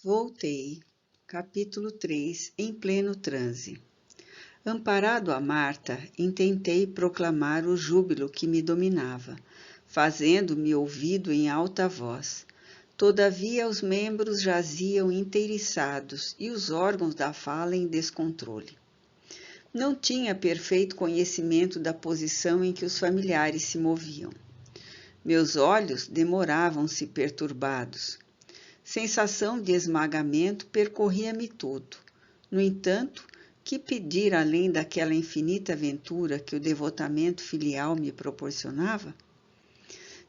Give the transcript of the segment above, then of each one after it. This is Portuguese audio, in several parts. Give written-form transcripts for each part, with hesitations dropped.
Voltei. Capítulo 3. Em pleno transe. Amparado a Marta, intentei proclamar o júbilo que me dominava, fazendo-me ouvido em alta voz. Todavia os membros jaziam inteiriçados e os órgãos da fala em descontrole. Não tinha perfeito conhecimento da posição em que os familiares se moviam. Meus olhos demoravam-se perturbados. Sensação de esmagamento percorria-me todo. No entanto, que pedir além daquela infinita aventura que o devotamento filial me proporcionava?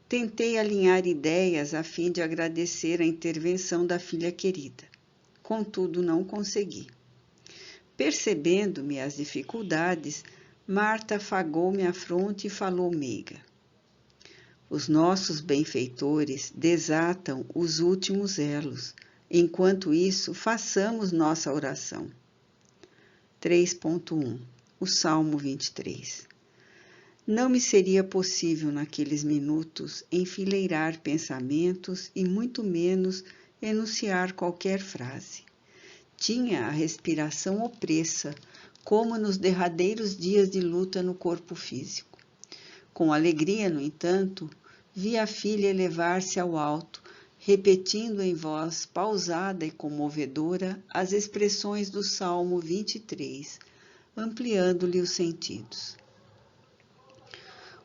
Tentei alinhar ideias a fim de agradecer a intervenção da filha querida. Contudo, não consegui. Percebendo-me as dificuldades, Marta afagou-me a fronte e falou meiga. Os nossos benfeitores desatam os últimos elos. Enquanto isso, façamos nossa oração. 3.1 O Salmo 23 Não me seria possível naqueles minutos enfileirar pensamentos e muito menos enunciar qualquer frase. Tinha a respiração opressa, como nos derradeiros dias de luta no corpo físico. Com alegria, no entanto, vi a filha elevar-se ao alto, repetindo em voz pausada e comovedora as expressões do Salmo 23, ampliando-lhe os sentidos.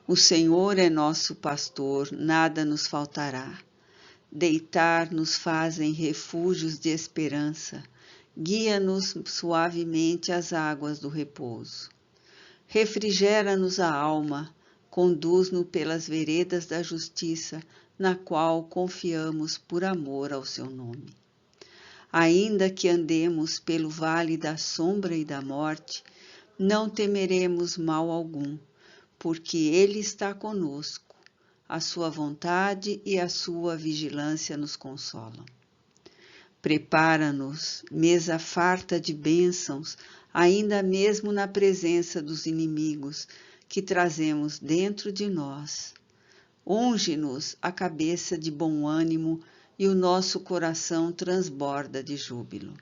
O Senhor é nosso pastor, nada nos faltará. Deitar nos fazem refúgios de esperança, guia-nos suavemente às águas do repouso. Refrigera-nos a alma, conduz-nos pelas veredas da justiça, na qual confiamos por amor ao seu nome. Ainda que andemos pelo vale da sombra e da morte, não temeremos mal algum, porque Ele está conosco. A sua vontade e a sua vigilância nos consolam. Prepara-nos mesa farta de bênçãos, ainda mesmo na presença dos inimigos que trazemos dentro de nós. Unge-nos a cabeça de bom ânimo e o nosso coração transborda de júbilo.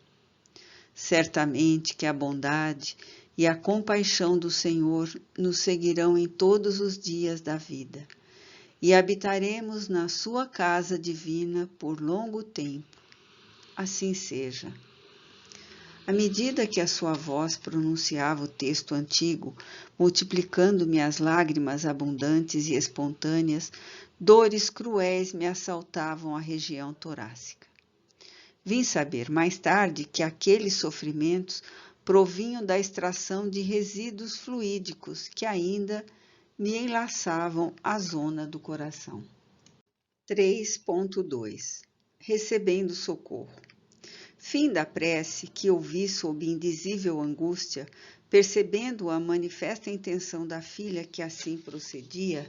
Certamente que a bondade e a compaixão do Senhor nos seguirão em todos os dias da vida, e habitaremos na sua casa divina por longo tempo. Assim seja. À medida que a sua voz pronunciava o texto antigo, multiplicando-me as lágrimas abundantes e espontâneas, dores cruéis me assaltavam a região torácica. Vim saber mais tarde que aqueles sofrimentos provinham da extração de resíduos fluídicos que ainda me enlaçavam à zona do coração. 3.2 Recebendo socorro. Fim da prece que ouvi sob indizível angústia, percebendo a manifesta intenção da filha que assim procedia,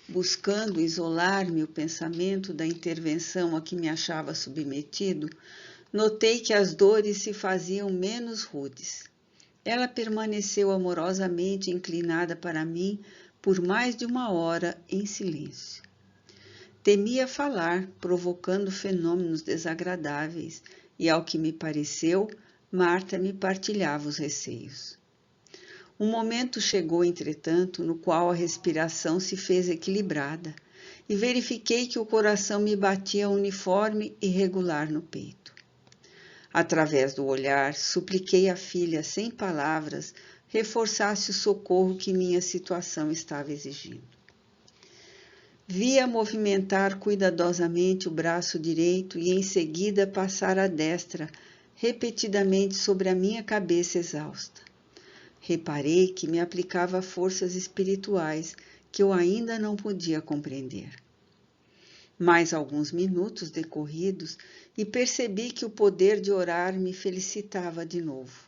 buscando isolar-me o pensamento da intervenção a que me achava submetido, notei que as dores se faziam menos rudes. Ela permaneceu amorosamente inclinada para mim por mais de 1 hora em silêncio. Temia falar, provocando fenômenos desagradáveis, e, ao que me pareceu, Marta me partilhava os receios. Um momento chegou, entretanto, no qual a respiração se fez equilibrada, e verifiquei que o coração me batia uniforme e regular no peito. Através do olhar, supliquei à filha, sem palavras, reforçasse o socorro que minha situação estava exigindo. Vi-a movimentar cuidadosamente o braço direito e em seguida passar a destra, repetidamente sobre a minha cabeça exausta. Reparei que me aplicava forças espirituais que eu ainda não podia compreender. Mais alguns minutos decorridos e percebi que o poder de orar me felicitava de novo.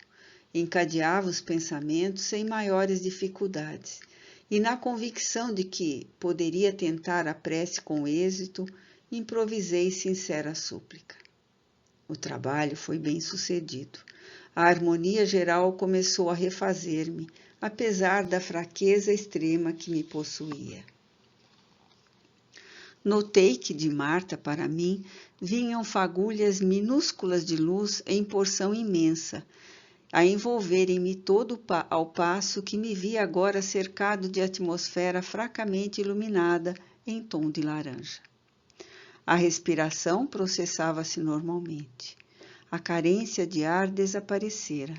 Encadeava os pensamentos sem maiores dificuldades. E na convicção de que poderia tentar a prece com êxito, improvisei sincera súplica. O trabalho foi bem sucedido. A harmonia geral começou a refazer-me, apesar da fraqueza extrema que me possuía. Notei que de Marta para mim vinham fagulhas minúsculas de luz em porção imensa, a envolverem-me todo ao passo que me via agora cercado de atmosfera fracamente iluminada em tom de laranja. A respiração processava-se normalmente. A carência de ar desaparecera.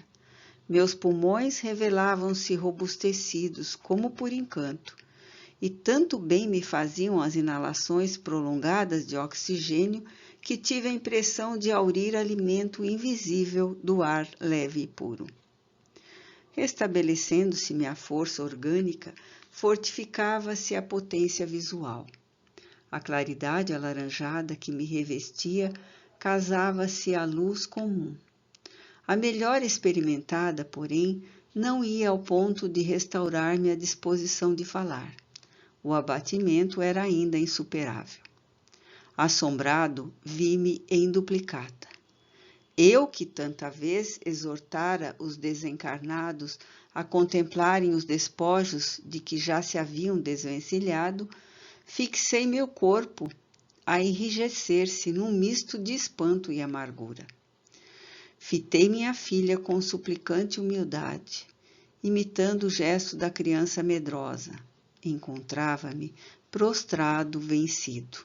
Meus pulmões revelavam-se robustecidos, como por encanto, e tanto bem me faziam as inalações prolongadas de oxigênio que tive a impressão de aurir alimento invisível do ar leve e puro. Restabelecendo-se minha força orgânica, fortificava-se a potência visual. A claridade alaranjada que me revestia casava-se à luz comum. A melhor experimentada, porém, não ia ao ponto de restaurar-me a disposição de falar. O abatimento era ainda insuperável. Assombrado, vi-me em duplicata. Eu que tanta vez exortara os desencarnados a contemplarem os despojos de que já se haviam desvencilhado, fixei meu corpo a enrijecer-se num misto de espanto e amargura. Fitei minha filha com suplicante humildade, imitando o gesto da criança medrosa. Encontrava-me prostrado, vencido.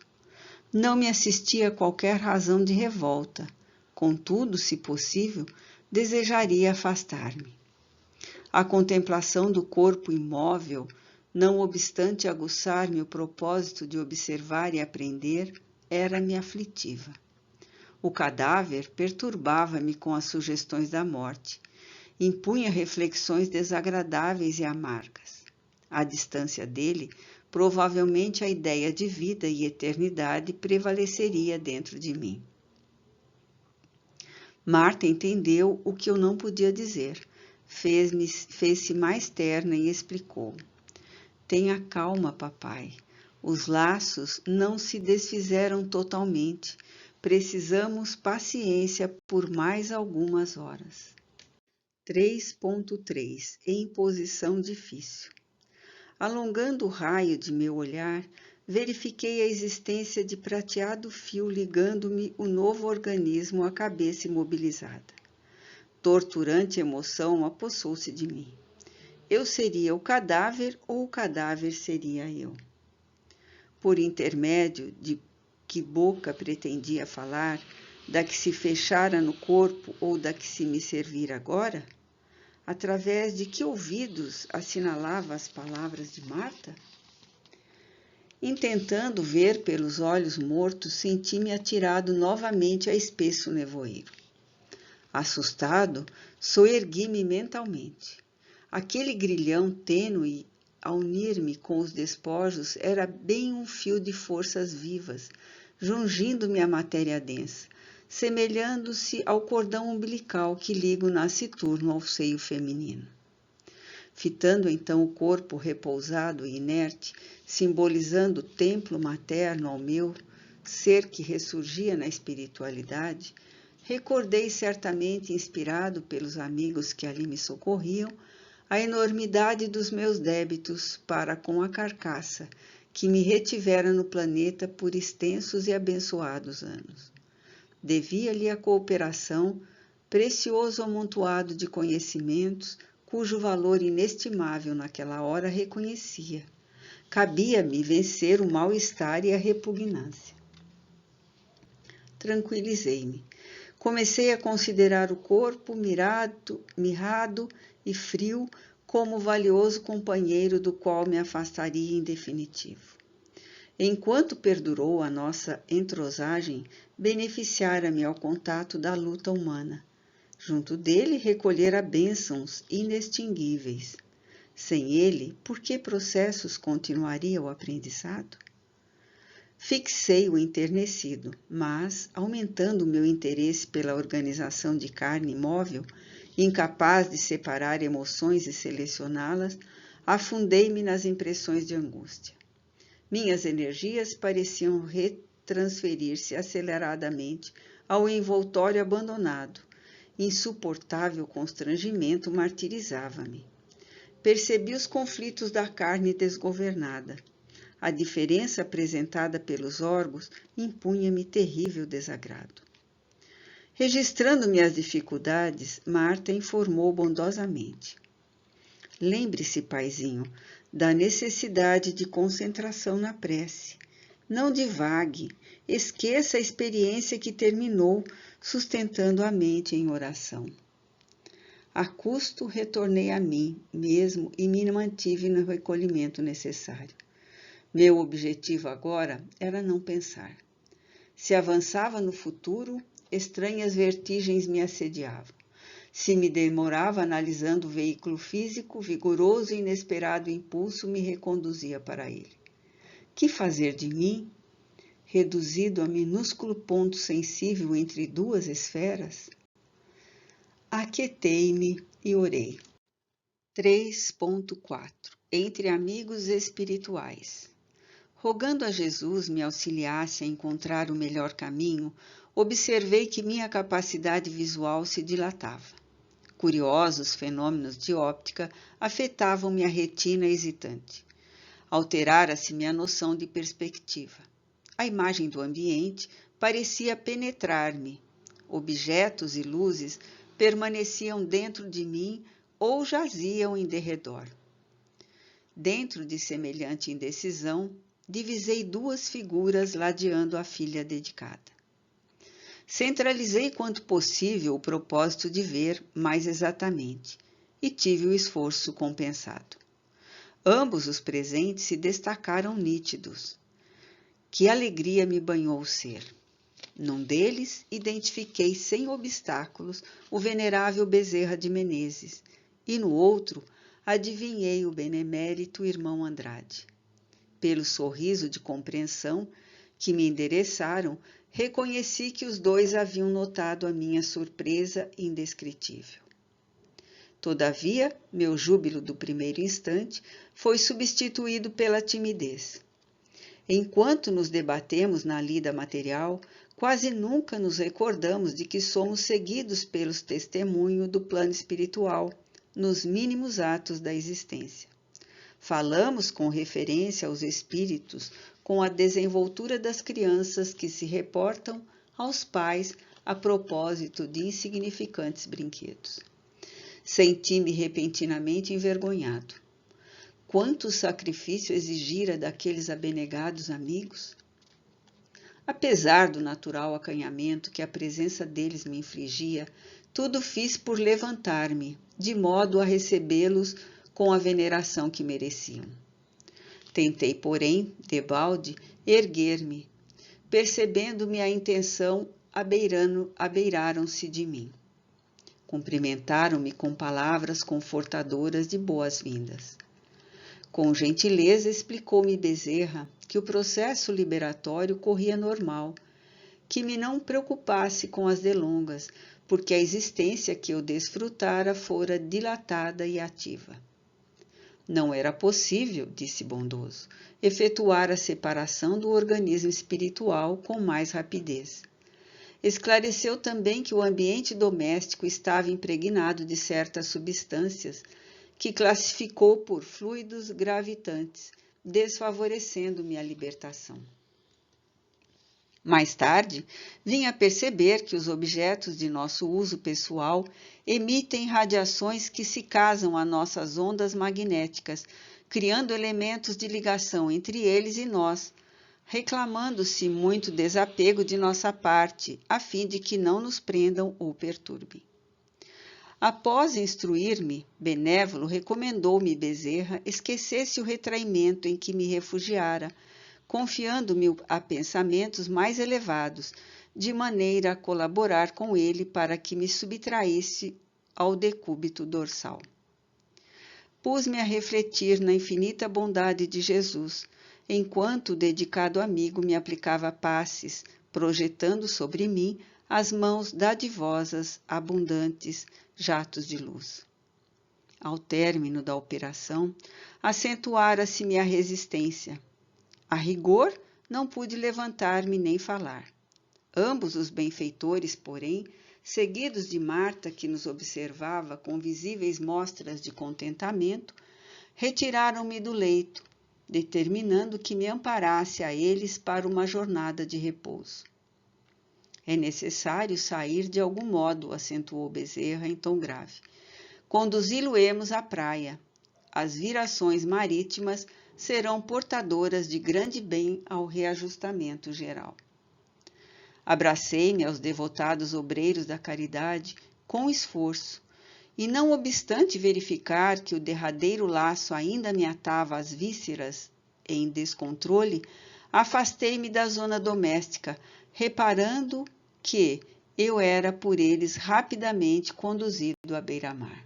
Não me assistia qualquer razão de revolta, contudo, se possível, desejaria afastar-me. A contemplação do corpo imóvel, não obstante aguçar-me o propósito de observar e aprender, era-me aflitiva. O cadáver perturbava-me com as sugestões da morte, impunha reflexões desagradáveis e amargas. À distância dele, provavelmente a ideia de vida e eternidade prevaleceria dentro de mim. Marta entendeu o que eu não podia dizer, fez-se mais terna e explicou. Tenha calma, papai. Os laços não se desfizeram totalmente. Precisamos paciência por mais algumas horas. 3.3 Em posição difícil. Alongando o raio de meu olhar, verifiquei a existência de prateado fio ligando-me o novo organismo à cabeça imobilizada. Torturante emoção apossou-se de mim. Eu seria o cadáver ou o cadáver seria eu? Por intermédio de que boca pretendia falar, da que se fechara no corpo ou da que se me servira agora? Através de que ouvidos assinalava as palavras de Marta? Intentando ver pelos olhos mortos, senti-me atirado novamente a espesso nevoeiro. Assustado, soergui-me mentalmente. Aquele grilhão tênue a unir-me com os despojos era bem um fio de forças vivas, jungindo-me à matéria densa, semelhando-se ao cordão umbilical que liga o nasciturno ao seio feminino. Fitando então o corpo repousado e inerte, simbolizando o templo materno ao meu ser que ressurgia na espiritualidade, recordei certamente, inspirado pelos amigos que ali me socorriam, a enormidade dos meus débitos para com a carcaça que me retivera no planeta por extensos e abençoados anos. Devia-lhe a cooperação, precioso amontoado de conhecimentos, cujo valor inestimável naquela hora reconhecia. Cabia-me vencer o mal-estar e a repugnância. Tranquilizei-me. Comecei a considerar o corpo mirrado e frio como valioso companheiro do qual me afastaria em definitivo. Enquanto perdurou a nossa entrosagem, beneficiara-me ao contato da luta humana. Junto dele recolhera bênçãos inextinguíveis. Sem ele, por que processos continuaria o aprendizado? Fixei-o enternecido, mas, aumentando meu interesse pela organização de carne imóvel, incapaz de separar emoções e selecioná-las, afundei-me nas impressões de angústia. Minhas energias pareciam retransferir-se aceleradamente ao envoltório abandonado. Insuportável constrangimento martirizava-me. Percebi os conflitos da carne desgovernada. A diferença apresentada pelos órgãos impunha-me terrível desagrado. Registrando-me as dificuldades, Marta informou bondosamente. Lembre-se, paizinho, da necessidade de concentração na prece. Não divague, esqueça a experiência que terminou, sustentando a mente em oração. A custo retornei a mim mesmo e me mantive no recolhimento necessário. Meu objetivo agora era não pensar. Se avançava no futuro, estranhas vertigens me assediavam. Se me demorava analisando o veículo físico, vigoroso e inesperado impulso me reconduzia para ele. Que fazer de mim? Reduzido a minúsculo ponto sensível entre duas esferas? Aquietei-me e orei. 3.4 Entre amigos espirituais. Rogando a Jesus me auxiliasse a encontrar o melhor caminho, observei que minha capacidade visual se dilatava. Curiosos fenômenos de óptica afetavam minha retina hesitante. Alterara-se minha noção de perspectiva. A imagem do ambiente parecia penetrar-me. Objetos e luzes permaneciam dentro de mim ou jaziam em derredor. Dentro de semelhante indecisão, divisei duas figuras ladeando a filha dedicada. Centralizei quanto possível o propósito de ver mais exatamente e tive o esforço compensado. Ambos os presentes se destacaram nítidos. Que alegria me banhou o ser! Num deles, identifiquei sem obstáculos o venerável Bezerra de Menezes e no outro, adivinhei o benemérito irmão Andrade. Pelo sorriso de compreensão que me endereçaram, reconheci que os dois haviam notado a minha surpresa indescritível. Todavia, meu júbilo do primeiro instante foi substituído pela timidez. Enquanto nos debatemos na lida material, quase nunca nos recordamos de que somos seguidos pelos testemunhos do plano espiritual, nos mínimos atos da existência. Falamos com referência aos espíritos com a desenvoltura das crianças que se reportam aos pais a propósito de insignificantes brinquedos. Senti-me repentinamente envergonhado. Quanto sacrifício exigira daqueles abnegados amigos? Apesar do natural acanhamento que a presença deles me infligia, tudo fiz por levantar-me, de modo a recebê-los com a veneração que mereciam. Tentei, porém, debalde, erguer-me. Percebendo-me a intenção, abeiraram-se de mim. Cumprimentaram-me com palavras confortadoras de boas-vindas. Com gentileza explicou-me Bezerra que o processo liberatório corria normal, que me não preocupasse com as delongas, porque a existência que eu desfrutara fora dilatada e ativa. Não era possível, disse bondoso, efetuar a separação do organismo espiritual com mais rapidez. Esclareceu também que o ambiente doméstico estava impregnado de certas substâncias que classificou por fluidos gravitantes, desfavorecendo-me a libertação. Mais tarde, vim a perceber que os objetos de nosso uso pessoal emitem radiações que se casam a nossas ondas magnéticas, criando elementos de ligação entre eles e nós, reclamando-se muito desapego de nossa parte, a fim de que não nos prendam ou perturbem. Após instruir-me, Benévolo recomendou-me Bezerra esquecesse o retraimento em que me refugiara, confiando-me a pensamentos mais elevados, de maneira a colaborar com ele para que me subtraísse ao decúbito dorsal. Pus-me a refletir na infinita bondade de Jesus, enquanto o dedicado amigo me aplicava passes, projetando sobre mim as mãos dadivosas, abundantes, jatos de luz. Ao término da operação, acentuara-se minha resistência. A rigor, não pude levantar-me nem falar. Ambos os benfeitores, porém, seguidos de Marta, que nos observava com visíveis mostras de contentamento, retiraram-me do leito determinando que me amparasse a eles para uma jornada de repouso. É necessário sair de algum modo, acentuou Bezerra em tom grave. Conduzi-lo-emos à praia. As virações marítimas serão portadoras de grande bem ao reajustamento geral. Abracei-me aos devotados obreiros da caridade com esforço, e não obstante verificar que o derradeiro laço ainda me atava às vísceras em descontrole, afastei-me da zona doméstica, reparando que eu era por eles rapidamente conduzido à beira-mar.